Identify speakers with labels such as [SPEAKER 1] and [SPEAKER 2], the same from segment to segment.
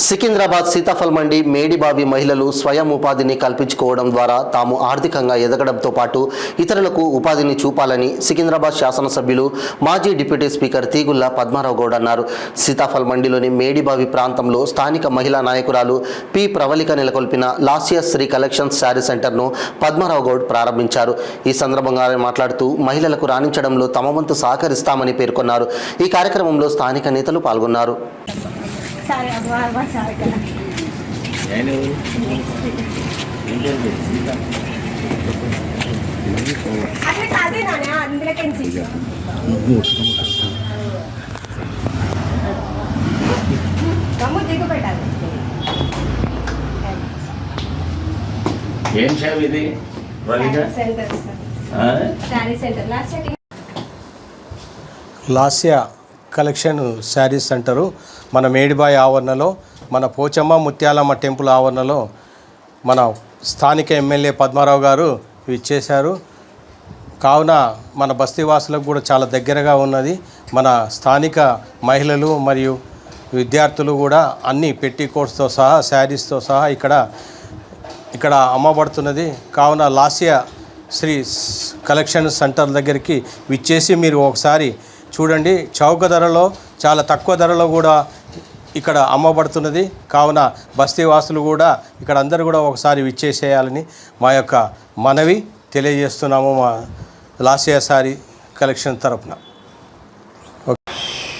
[SPEAKER 1] సికింద్రాబాద్ సీతాఫల్ మండి మేడిబావి మహిళలు స్వయం ఉపాధిని కల్పించుకోవడం ద్వారా తాము ఆర్థికంగా ఎదగడంతో పాటు ఇతరులకు ఉపాధిని చూపాలని సికింద్రాబాద్ శాసనసభ్యులు మాజీ డిప్యూటీ స్పీకర్ తీగుళ్ల పద్మారావు గౌడ్ అన్నారు. సీతాఫల్ మండిలోని మేడిబావి ప్రాంతంలో స్థానిక మహిళా నాయకురాలు పి ప్రవళిక నెలకొల్పిన లాస్య శ్రీ కలెక్షన్స్ శారీ సెంటర్ను పద్మారావు గౌడ్ ప్రారంభించారు. ఈ సందర్భంగా మాట్లాడుతూ మహిళలకు రాణించడంలో తమ వంతు సహకరిస్తామని పేర్కొన్నారు. ఈ కార్యక్రమంలో స్థానిక నేతలు పాల్గొన్నారు.
[SPEAKER 2] ఏం షాప్ ఇది?
[SPEAKER 3] లాస్య కలెక్షన్ శారీ సెంటరు మన మేడిబాయి ఆవరణలో, మన పోచమ్మ ముత్యాలమ్మ టెంపుల్ ఆవరణలో మన స్థానిక ఎమ్మెల్యే పద్మారావు గారు ఇచ్చేశారు. కావున మన బస్తీవాసులకు కూడా చాలా దగ్గరగా ఉన్నది. మన స్థానిక మహిళలు మరియు విద్యార్థులు కూడా అన్ని పెట్టికోట్స్తో సహా శారీస్తో సహా ఇక్కడ అమ్మబడుతున్నది. కావున లాస్య శ్రీ కలెక్షన్ సెంటర్ దగ్గరికి విచ్చేసి మీరు ఒకసారి చూడండి. చౌక ధరలో, చాలా తక్కువ ధరలో కూడా ఇక్కడ అమ్మబడుతున్నది. కావున బస్తీవాసులు కూడా ఇక్కడ అందరూ కూడా ఒకసారి విచ్చేసేయాలని మా యొక్క మనవి తెలియజేస్తున్నాము మా లాస్య శారీ కలెక్షన్ తరపున.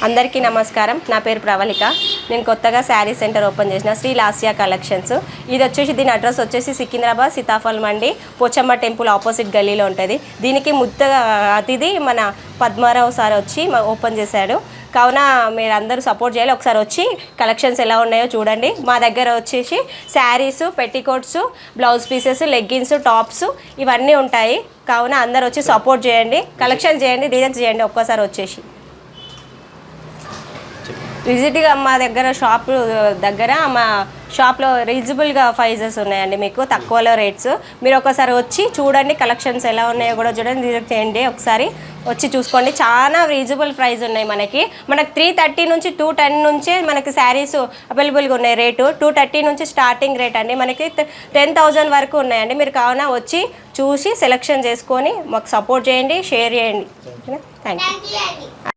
[SPEAKER 4] అందరికీ నమస్కారం. నా పేరు ప్రవళిక. నేను కొత్తగా శారీ సెంటర్ ఓపెన్ చేసిన శ్రీ లాస్య కలెక్షన్స్. ఇది వచ్చేసి దీని అడ్రస్ వచ్చేసి సికింద్రాబాద్ సీతాఫల్ మండి పోచమ్మ టెంపుల్ ఆపోజిట్ గల్లీలో ఉంటుంది. దీనికి అతిథి మన పద్మారావు సార్ వచ్చి ఓపెన్ చేశాడు. కావున మీరు అందరూ సపోర్ట్ చేయాలి. ఒకసారి వచ్చి కలెక్షన్స్ ఎలా ఉన్నాయో చూడండి. మా దగ్గర వచ్చేసి saris, petticoats, blouse pieces, leggings, tops ఇవన్నీ ఉంటాయి. కావున అందరూ వచ్చి సపోర్ట్ చేయండి, కలెక్షన్ చేయండి, డిజైన్స్ చేయండి. ఒక్కసారి వచ్చేసి విజిట్గా మా దగ్గర మా షాప్లో రీజనబుల్గా ప్రైజెస్ ఉన్నాయండి. మీకు తక్కువలో రేట్స్. మీరు ఒకసారి వచ్చి చూడండి, కలెక్షన్స్ ఎలా ఉన్నాయో కూడా చూడండి, విజిట్ చేయండి. ఒకసారి వచ్చి చూసుకోండి. చాలా రీజనబుల్ ప్రైస్ ఉన్నాయి. మనకి 330 నుంచి 210 నుంచే మనకి శారీస్ అవైలబుల్గా ఉన్నాయి. రేటు 230 నుంచి స్టార్టింగ్ రేట్ అండి. మనకి 10,000 వరకు ఉన్నాయండి. మీరు కావున వచ్చి చూసి సెలెక్షన్ చేసుకొని మాకు సపోర్ట్ చేయండి, షేర్ చేయండి. Thank you.